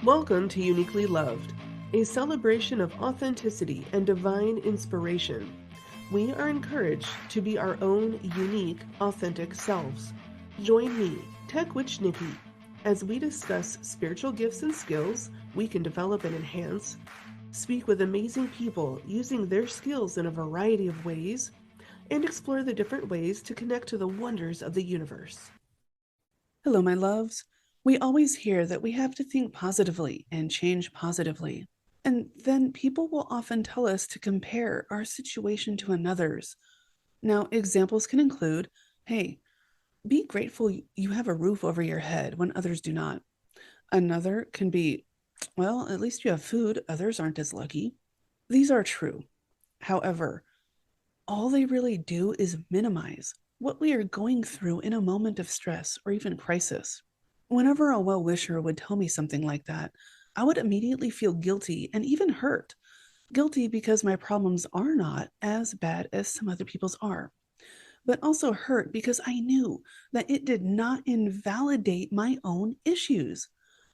Welcome to Uniquely Loved, a celebration of authenticity and divine inspiration. We are encouraged to be our own unique, authentic selves. Join me, Witch Niki, as we discuss spiritual gifts and skills we can develop and enhance, speak with amazing people using their skills in a variety of ways, and explore the different ways to connect to the wonders of the universe. Hello, my loves. We always hear that we have to think positively and change positively. And then people will often tell us to compare our situation to another's. Now, examples can include, hey, be grateful you have a roof over your head when others do not. Another can be, well, at least you have food, others aren't as lucky. These are true. However, all they really do is minimize what we are going through in a moment of stress or even crisis. Whenever a well wisher would tell me something like that, I would immediately feel guilty and even hurt. Guilty because my problems are not as bad as some other people's are, but also hurt because I knew that it did not invalidate my own issues.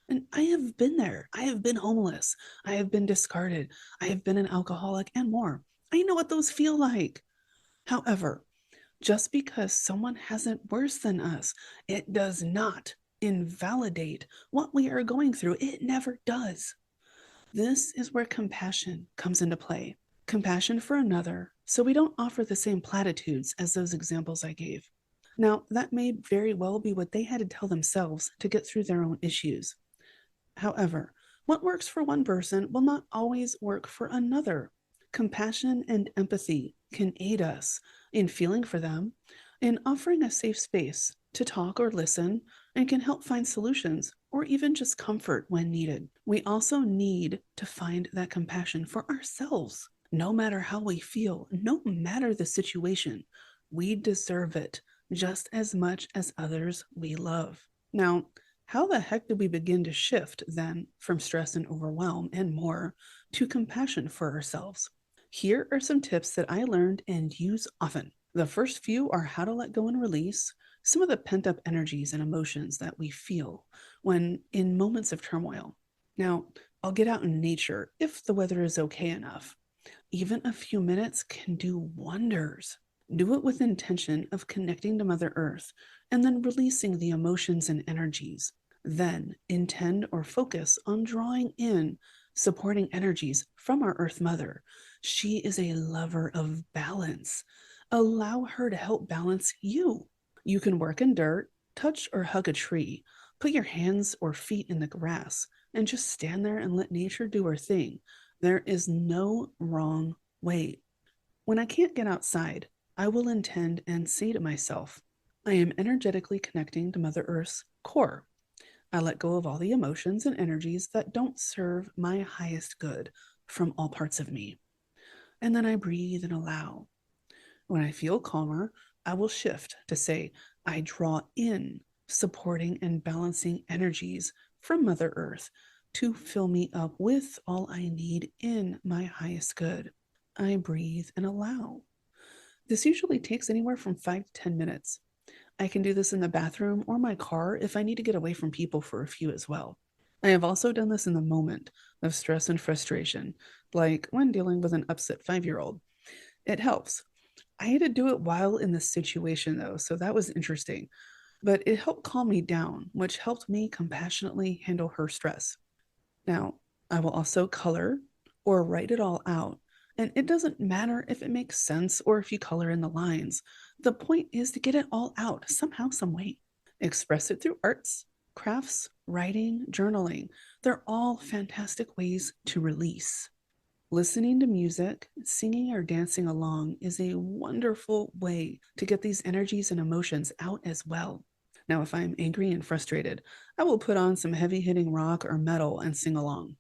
And I have been there. I have been homeless. I have been discarded. I have been an alcoholic and more. I know what those feel like. However, just because someone has it worse than us, it does not invalidate what we are going through. It never does. This is where compassion comes into play. Compassion for another, so we don't offer the same platitudes as those examples I gave. Now, that may very well be what they had to tell themselves to get through their own issues. However, what works for one person will not always work for another. Compassion and empathy can aid us in feeling for them, in offering a safe space to talk or listen, and can help find solutions or even just comfort when needed. We also need to find that compassion for ourselves. No matter how we feel, no matter the situation, we deserve it just as much as others we love. Now, how the heck did we begin to shift then from stress and overwhelm and more to compassion for ourselves? Here are some tips that I learned and use often. The first few are how to let go and release some of the pent up energies and emotions that we feel when in moments of turmoil. Now, I'll get out in nature if the weather is okay enough. Even a few minutes can do wonders. Do it with intention of connecting to Mother Earth and then releasing the emotions and energies. Then intend or focus on drawing in supporting energies from our Earth Mother. She is a lover of balance. Allow her to help balance you. You can work in dirt, touch or hug a tree, put your hands or feet in the grass, and just stand there and let nature do her thing. There is no wrong way. When I can't get outside, I will intend and say to myself, I am energetically connecting to Mother Earth's core. I let go of all the emotions and energies that don't serve my highest good from all parts of me. And then I breathe and allow. When I feel calmer, I will shift to say, I draw in supporting and balancing energies from Mother Earth to fill me up with all I need in my highest good. I breathe and allow. This usually takes anywhere from 5 to 10 minutes. I can do this in the bathroom or my car if I need to get away from people for a few as well. I have also done this in the moment of stress and frustration, like when dealing with an upset 5-year-old. It helps. I had to do it while in the situation though, so that was interesting. But it helped calm me down, which helped me compassionately handle her stress. Now, I will also color or write it all out. And it doesn't matter if it makes sense or if you color in the lines. The point is to get it all out somehow, some way. Express it through arts, crafts, writing, journaling. They're all fantastic ways to release. Listening to music, singing, or dancing along is a wonderful way to get these energies and emotions out as well. Now, if I'm angry and frustrated, I will put on some heavy hitting rock or metal and sing along.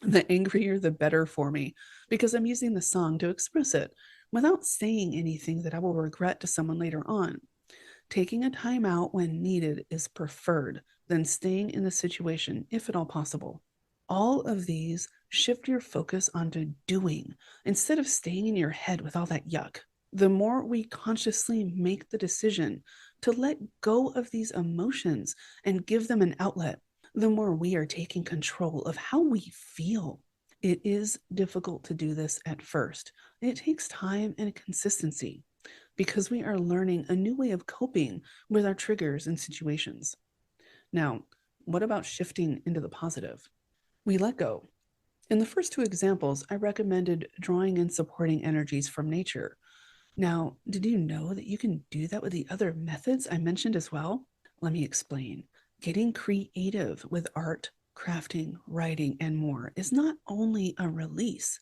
The angrier, the better for me because I'm using the song to express it without saying anything that I will regret to someone later on. Taking a time out when needed is preferred than staying in the situation if at all possible. All of these shift your focus onto doing instead of staying in your head with all that yuck. The more we consciously make the decision to let go of these emotions and give them an outlet, the more we are taking control of how we feel. It is difficult to do this at first. It takes time and consistency because we are learning a new way of coping with our triggers and situations. Now, what about shifting into the positive? We let go. In the first two examples, I recommended drawing in supporting energies from nature. Now, did you know that you can do that with the other methods I mentioned as well? Let me explain. Getting creative with art, crafting, writing, and more is not only a release,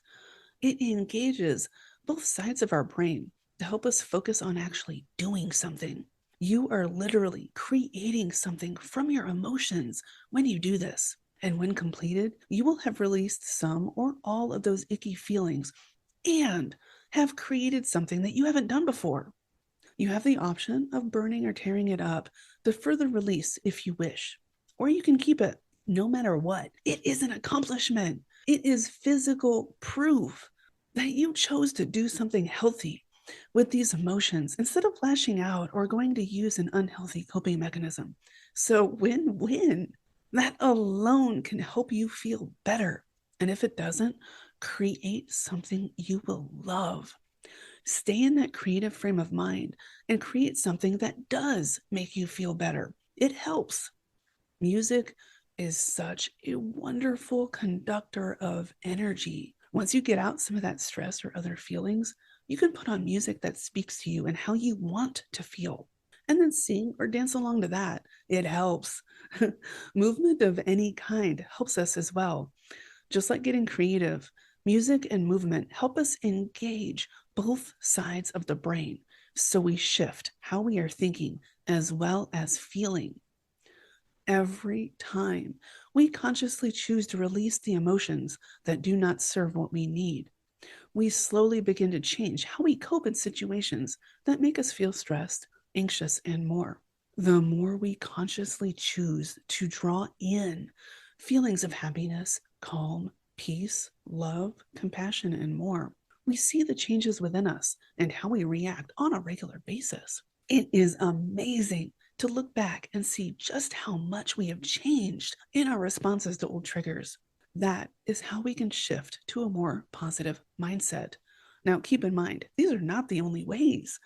it engages both sides of our brain to help us focus on actually doing something. You are literally creating something from your emotions when you do this. And when completed, you will have released some or all of those icky feelings and have created something that you haven't done before. You have the option of burning or tearing it up to further release if you wish, or you can keep it no matter what. It is an accomplishment. It is physical proof that you chose to do something healthy with these emotions instead of lashing out or going to use an unhealthy coping mechanism. So, win win. That alone can help you feel better. And if it doesn't, create something you will love. Stay in that creative frame of mind and create something that does make you feel better. It helps. Music is such a wonderful conductor of energy. Once you get out some of that stress or other feelings, you can put on music that speaks to you and how you want to feel, and then sing or dance along to that. It helps. Movement of any kind helps us as well. Just like getting creative, music and movement help us engage both sides of the brain so we shift how we are thinking as well as feeling. Every time we consciously choose to release the emotions that do not serve what we need, we slowly begin to change how we cope in situations that make us feel stressed, anxious, and more. The more we consciously choose to draw in feelings of happiness, calm, peace, love, compassion, and more, we see the changes within us and how we react on a regular basis. It is amazing to look back and see just how much we have changed in our responses to old triggers. That is how we can shift to a more positive mindset. Now, keep in mind, these are not the only ways.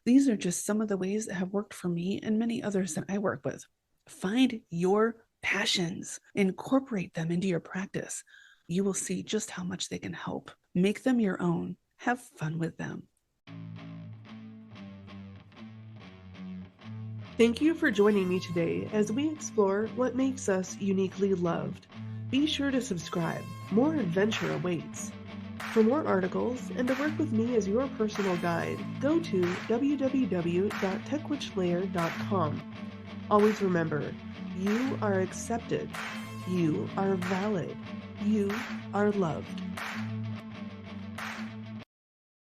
These are just some of the ways that have worked for me and many others that I work with. Find your passions, incorporate them into your practice. You will see just how much they can help. Make them your own. Have fun with them. Thank you for joining me today as we explore what makes us uniquely loved. Be sure to subscribe. More adventure awaits. For more articles and to work with me as your personal guide, go to www.techwitchlayer.com. Always remember, you are accepted. You are valid. You are loved.